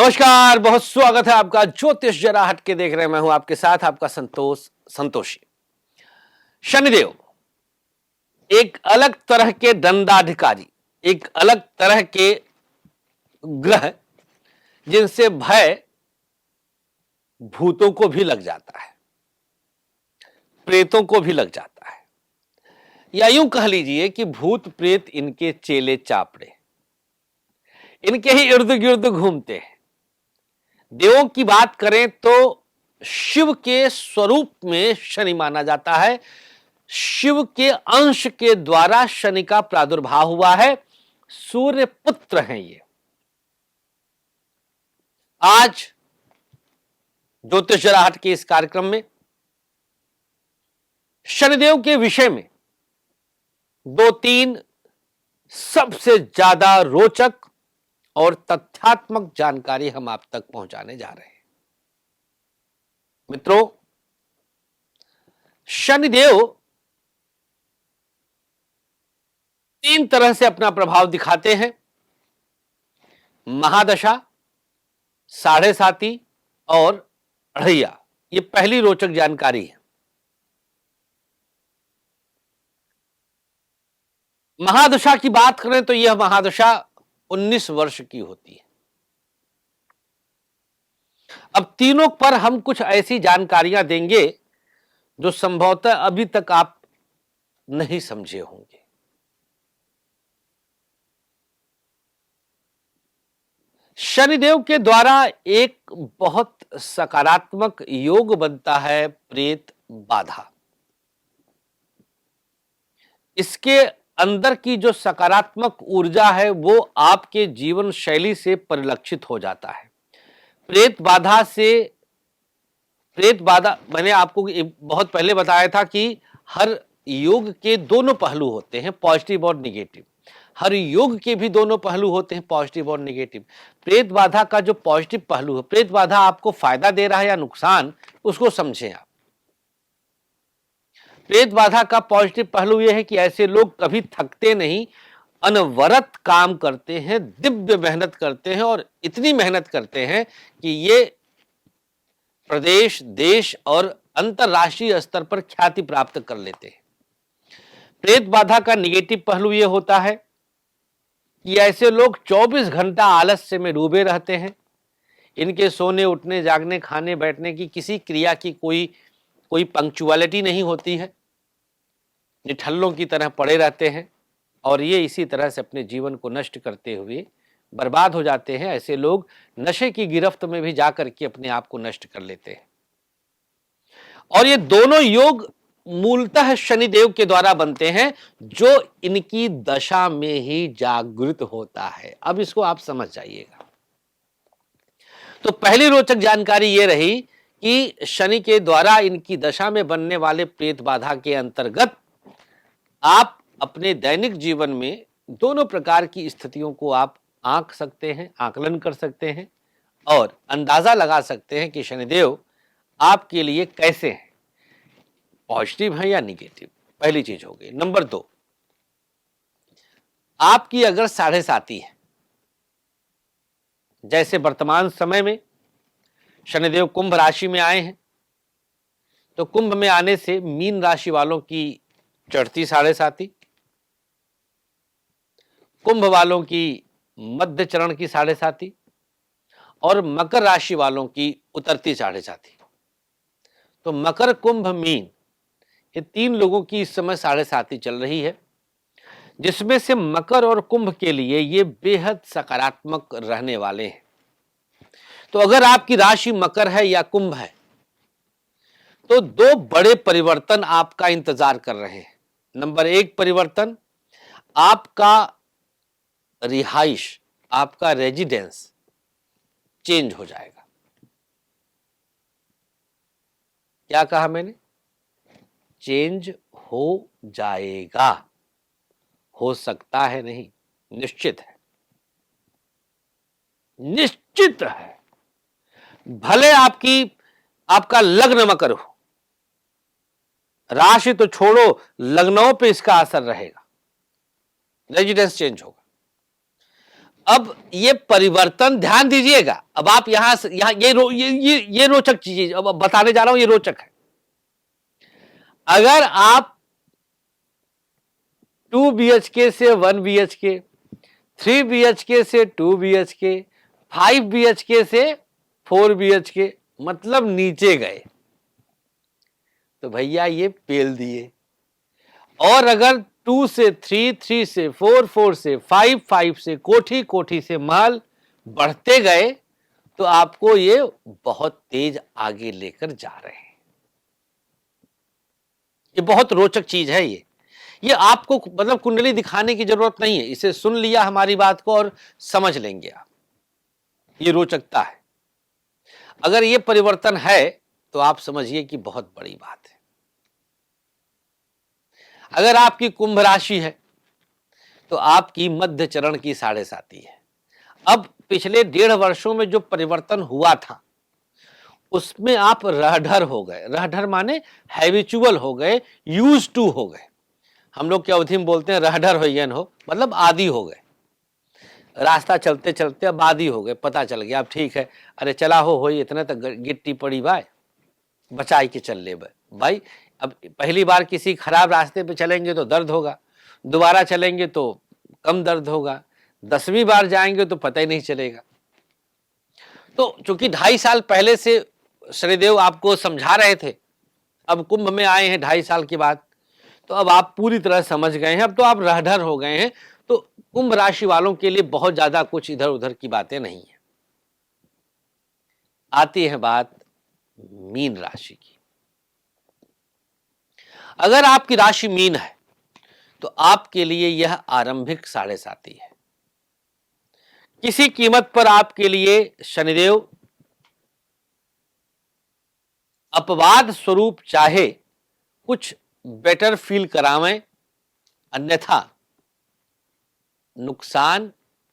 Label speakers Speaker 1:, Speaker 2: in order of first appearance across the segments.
Speaker 1: नमस्कार, बहुत स्वागत है आपका ज्योतिष जरा हट के देख रहे हैं। मैं हूं आपके साथ आपका संतोषी। शनिदेव एक अलग तरह के दंडाधिकारी, एक अलग तरह के ग्रह जिनसे भय भूतों को भी लग जाता है, प्रेतों को भी लग जाता है, या यूं कह लीजिए कि भूत प्रेत इनके चेले चापड़े, इनके ही इर्द गिर्द घूमते हैं। देवों की बात करें तो शिव के स्वरूप में शनि माना जाता है। शिव के अंश के द्वारा शनि का प्रादुर्भाव हुआ है। सूर्य पुत्र हैं ये। आज ज्योतिष जराहट के इस कार्यक्रम में शनिदेव के विषय में दो तीन सबसे ज्यादा रोचक और तथ्यात्मक जानकारी हम आप तक पहुंचाने जा रहे हैं। मित्रों, शनिदेव तीन तरह से अपना प्रभाव दिखाते हैं: महादशा, साढ़े साती और अढ़ैया। ये पहली रोचक जानकारी है। महादशा की बात करें तो यह महादशा 19 वर्ष की होती है। अब तीनों पर हम कुछ ऐसी जानकारियां देंगे जो संभवतः अभी तक आप नहीं समझे होंगे। शनिदेव के द्वारा एक बहुत सकारात्मक योग बनता है प्रेत बाधा। इसके अंदर की जो सकारात्मक ऊर्जा है वो आपके जीवन शैली से परिलक्षित हो जाता है। प्रेत बाधा मैंने आपको बहुत पहले बताया था कि हर योग के दोनों पहलू होते हैं, पॉजिटिव और निगेटिव। हर योग के भी दोनों पहलू होते हैं, पॉजिटिव और निगेटिव। प्रेत बाधा का जो पॉजिटिव पहलू है, प्रेत बाधा आपको फायदा दे रहा है या नुकसान, उसको समझें आप। प्रेत बाधा का पॉजिटिव पहलू यह है कि ऐसे लोग कभी थकते नहीं, अनवरत काम करते हैं, दिव्य मेहनत करते हैं और इतनी मेहनत करते हैं कि ये प्रदेश, देश और अंतरराष्ट्रीय स्तर पर ख्याति प्राप्त कर लेते हैं। प्रेत बाधा का निगेटिव पहलू यह होता है कि ऐसे लोग 24 घंटा आलस्य में डूबे रहते हैं। इनके सोने, उठने, जागने, खाने, बैठने की किसी क्रिया की कोई पंक्चुअलिटी नहीं होती है। निठल्लों की तरह पड़े रहते हैं और ये इसी तरह से अपने जीवन को नष्ट करते हुए बर्बाद हो जाते हैं। ऐसे लोग नशे की गिरफ्त में भी जाकर के अपने आप को नष्ट कर लेते हैं। और ये दोनों योग मूलतः शनिदेव के द्वारा बनते हैं, जो इनकी दशा में ही जागृत होता है। अब इसको आप समझ जाइएगा। तो पहली रोचक जानकारी यह रही कि शनि के द्वारा इनकी दशा में बनने वाले प्रेत बाधा के अंतर्गत आप अपने दैनिक जीवन में दोनों प्रकार की स्थितियों को आप आंक सकते हैं, आकलन कर सकते हैं और अंदाजा लगा सकते हैं कि शनिदेव आपके लिए कैसे हैं, पॉजिटिव है या निगेटिव। पहली चीज हो गई। नंबर 2, आपकी अगर साढ़े साती है, जैसे वर्तमान समय में शनिदेव कुंभ राशि में आए हैं, तो कुंभ में आने से मीन राशि वालों की चढ़ती साढ़े साती, कुंभ वालों की मध्य चरण की साढ़े साती और मकर राशि वालों की उतरती साढ़े साती। तो मकर, कुंभ, मीन, ये तीन लोगों की इस समय साढ़े साती चल रही है, जिसमें से मकर और कुंभ के लिए ये बेहद सकारात्मक रहने वाले हैं। तो अगर आपकी राशि मकर है या कुंभ है तो दो बड़े परिवर्तन आपका इंतजार कर रहे हैं। नंबर 1 परिवर्तन, आपका रिहाइश, आपका रेजिडेंस चेंज हो जाएगा। क्या कहा मैंने? चेंज हो जाएगा। हो सकता है नहीं, निश्चित है, निश्चित है। भले आपका लग्न मकर हो, राशि तो छोड़ो, लग्नों पे इसका असर रहेगा, रेजिडेंस चेंज होगा। अब ये परिवर्तन ध्यान दीजिएगा, अब आप यहां से यहां ये रोचक चीज अब बताने जा रहा हूं, ये रोचक है। अगर आप 2 BHK से 1 BHK, 3 BHK से 2 BHK, 5 BHK से 4 BHK मतलब नीचे गए तो भैया ये पेल दिए। और अगर 2 से 3, 3 से 4, 4 से 5, 5 से कोठी, कोठी से महल बढ़ते गए तो आपको ये बहुत तेज आगे लेकर जा रहे हैं। ये बहुत रोचक चीज है। ये आपको मतलब कुंडली दिखाने की जरूरत नहीं है, इसे सुन लिया हमारी बात को और समझ लेंगे आप। ये रोचकता है। अगर ये परिवर्तन है तो आप समझिए कि बहुत बड़ी बात है। अगर आपकी कुंभ राशि है तो आपकी मध्य चरण की 7.5 है। अब पिछले 1.5 वर्षों में जो परिवर्तन हुआ था उसमें आप रहडर हो गए। रहडर माने हैबिचुअल हो गए, यूज टू हो गए। हम लोग की अवधि में बोलते हैं रहडर हो, मतलब आदी हो गए। रास्ता चलते चलते अब आदी हो गए, पता चल गया अब ठीक है, अरे चला हो इतने तक गिट्टी पड़ी भाई, बचाई के चल ले भाई। अब पहली बार किसी खराब रास्ते पे चलेंगे तो दर्द होगा, दोबारा चलेंगे तो कम दर्द होगा, 10वीं बार जाएंगे तो पता ही नहीं चलेगा। तो चूंकि 2.5 साल पहले से शनिदेव आपको समझा रहे थे, अब कुंभ में आए हैं 2.5 साल के बाद, तो अब आप पूरी तरह समझ गए हैं, अब तो आप रहडर हो गए हैं। तो कुंभ राशि वालों के लिए बहुत ज्यादा कुछ इधर उधर की बातें नहीं है। आती है बात मीन राशि की। अगर आपकी राशि मीन है तो आपके लिए यह आरंभिक 7.5 है। किसी कीमत पर आपके लिए शनिदेव अपवाद स्वरूप चाहे कुछ बेटर फील करावें, अन्यथा नुकसान,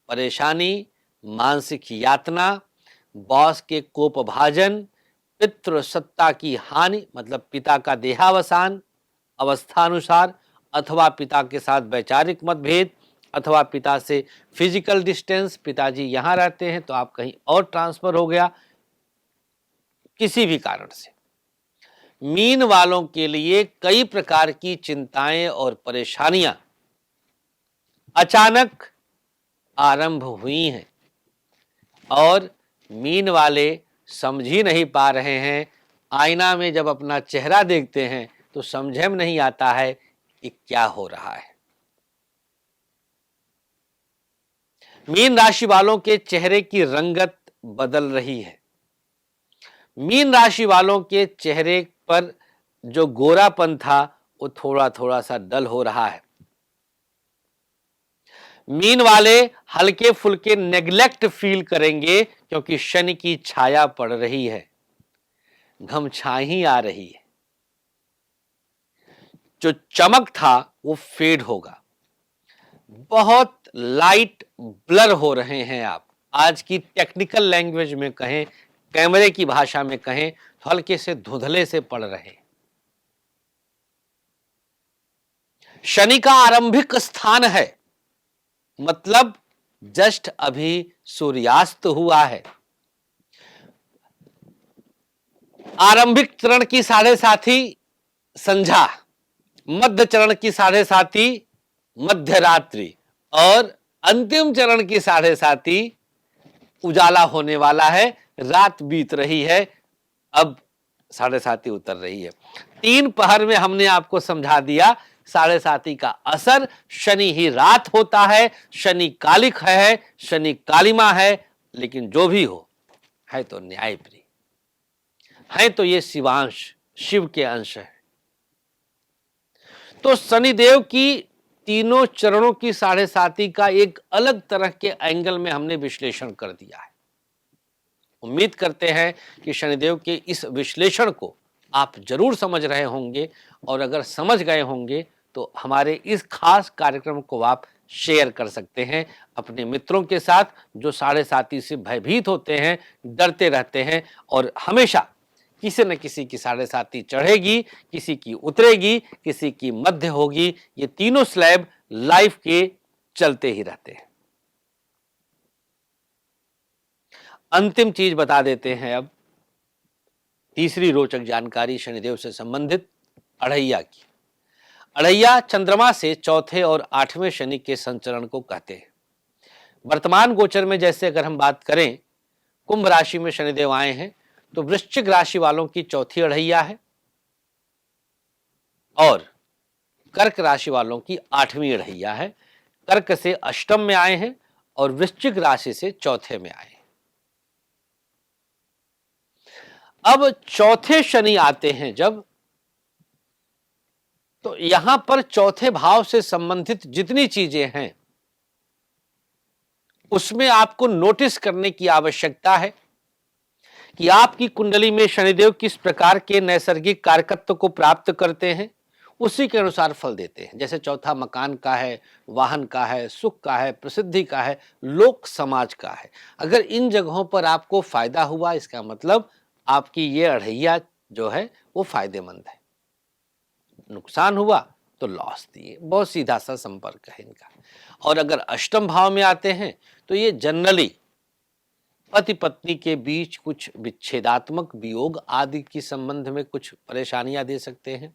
Speaker 1: परेशानी, मानसिक यातना, बॉस के कोपभाजन, पितृ सत्ता की हानि मतलब पिता का देहावसान अवस्थानुसार, अथवा पिता के साथ वैचारिक मतभेद, अथवा पिता से फिजिकल डिस्टेंस, पिताजी यहां रहते हैं तो आप कहीं और ट्रांसफर हो गया, किसी भी कारण से मीन वालों के लिए कई प्रकार की चिंताएं और परेशानियां अचानक आरंभ हुई हैं और मीन वाले समझ ही नहीं पा रहे हैं। आईना में जब अपना चेहरा देखते हैं तो समझ में नहीं आता है कि क्या हो रहा है। मीन राशि वालों के चेहरे की रंगत बदल रही है। मीन राशि वालों के चेहरे पर जो गोरापन था वो थोड़ा थोड़ा सा डल हो रहा है। मीन वाले हल्के फुल्के नेग्लेक्ट फील करेंगे क्योंकि शनि की छाया पड़ रही है, घमछाई आ रही है, जो चमक था वो फेड होगा, बहुत लाइट ब्लर हो रहे हैं आप। आज की टेक्निकल लैंग्वेज में कहें, कैमरे की भाषा में कहें तो हल्के से धुंधले से पड़ रहे। शनि का आरंभिक स्थान है मतलब जस्ट अभी सूर्यास्त हुआ है। आरंभिक चरण की 7.5 संध्या, मध्य चरण की 7.5 मध्य रात्रि और अंतिम चरण की 7.5 उजाला होने वाला है। रात बीत रही है, अब 7.5 उतर रही है। 3 पहर में हमने आपको समझा दिया 7.5 का असर शनि ही रात होता है, शनि कालिक है, शनि कालिमा है, लेकिन जो भी हो है तो न्यायप्रिय है, तो ये शिवांश शिव के अंश है। तो शनिदेव की तीनों चरणों की 7.5 का एक अलग तरह के एंगल में हमने विश्लेषण कर दिया है। उम्मीद करते हैं कि शनिदेव के इस विश्लेषण को आप जरूर समझ रहे होंगे और अगर समझ गए होंगे तो हमारे इस खास कार्यक्रम को आप शेयर कर सकते हैं अपने मित्रों के साथ जो 7.5 से भयभीत होते हैं, डरते रहते हैं और हमेशा किसी न किसी की 7.5 चढ़ेगी, किसी की उतरेगी, किसी की मध्य होगी। ये तीनों स्लैब लाइफ के चलते ही रहते हैं। अंतिम चीज बता देते हैं अब, तीसरी रोचक जानकारी शनिदेव से संबंधित अढ़ैया की। अढ़ैया चंद्रमा से चौथे और आठवें शनि के संचरण को कहते हैं। वर्तमान गोचर में जैसे अगर हम बात करें, कुंभ राशि में शनिदेव आए हैं, तो वृश्चिक राशि वालों की चौथी अढ़ैया है और कर्क राशि वालों की आठवीं अढ़ैया है। कर्क से अष्टम में आए हैं और वृश्चिक राशि से चौथे में आए हैं। अब चौथे शनि आते हैं जब, तो यहां पर चौथे भाव से संबंधित जितनी चीजें हैं उसमें आपको नोटिस करने की आवश्यकता है कि आपकी कुंडली में शनिदेव किस प्रकार के नैसर्गिक कारकत्व को प्राप्त करते हैं, उसी के अनुसार फल देते हैं। जैसे चौथा मकान का है, वाहन का है, सुख का है, प्रसिद्धि का है, लोक समाज का है। अगर इन जगहों पर आपको फायदा हुआ, इसका मतलब आपकी ये अढ़ैया जो है वो फायदेमंद है। नुकसान हुआ तो लॉस दिए, बहुत सीधा सा संपर्क है इनका। और अगर अष्टम भाव में आते हैं तो ये जनरली पति पत्नी के बीच कुछ विच्छेदात्मक वियोग आदि की संबंध में कुछ परेशानियां दे सकते हैं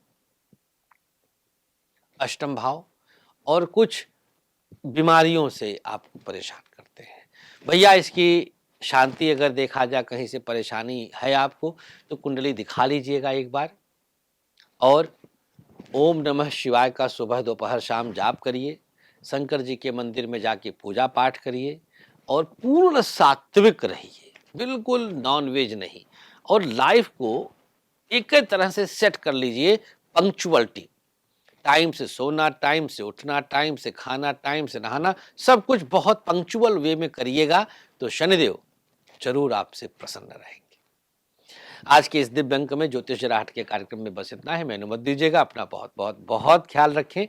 Speaker 1: अष्टम भाव, और कुछ बीमारियों से आपको परेशान करते हैं। भैया इसकी शांति अगर देखा जाए, कहीं से परेशानी है आपको तो कुंडली दिखा लीजिएगा एक बार, और ओम नमः शिवाय का सुबह दोपहर शाम जाप करिए, शंकर जी के मंदिर में जाके पूजा पाठ करिए और पूर्ण सात्विक रहिए, बिल्कुल नॉनवेज नहीं। और लाइफ को एक तरह से सेट कर लीजिए, पंक्चुअलिटी, टाइम से सोना, टाइम से उठना, टाइम से खाना, टाइम से नहाना, सब कुछ बहुत पंक्चुअल वे में करिएगा तो शनिदेव जरूर आपसे प्रसन्न रहेंगे। आज के इस दिव्य अंक में ज्योतिष राहट के कार्यक्रम में बस इतना है। मैं अनुमत दीजिएगा, अपना बहुत बहुत बहुत ख्याल रखें।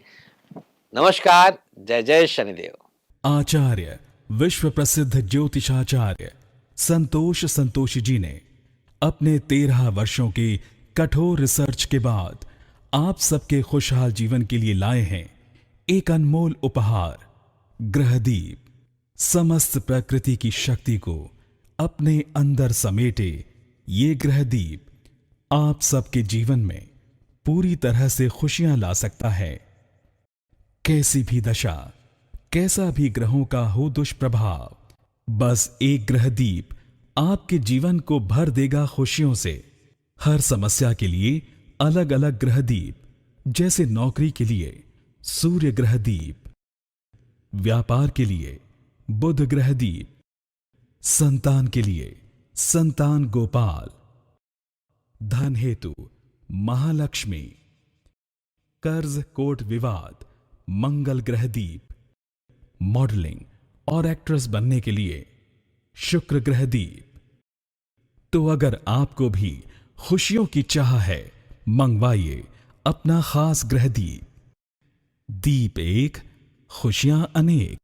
Speaker 1: नमस्कार, जय जय शनिदेव।
Speaker 2: आचार्य विश्व प्रसिद्ध ज्योतिषाचार्य संतोष संतोषी जी ने अपने 13 वर्षों की कठोर रिसर्च के बाद आप सबके खुशहाल जीवन के लिए लाए हैं एक अनमोल उपहार, ग्रहदीप। समस्त प्रकृति की शक्ति को अपने अंदर समेटे ये ग्रहदीप आप सबके जीवन में पूरी तरह से खुशियां ला सकता है। कैसी भी दशा, कैसा भी ग्रहों का हो दुष्प्रभाव, बस एक ग्रहदीप आपके जीवन को भर देगा खुशियों से। हर समस्या के लिए अलग अलग ग्रहदीप, जैसे नौकरी के लिए सूर्य ग्रहदीप, व्यापार के लिए बुध ग्रहदीप, संतान के लिए संतान गोपाल, धन हेतु महालक्ष्मी, कर्ज कोर्ट विवाद मंगल ग्रहदीप, मॉडलिंग और एक्ट्रेस बनने के लिए शुक्र ग्रहदीप। तो अगर आपको भी खुशियों की चाह है, मंगवाइए अपना खास ग्रहदीप। दीप एक, खुशियां अनेक।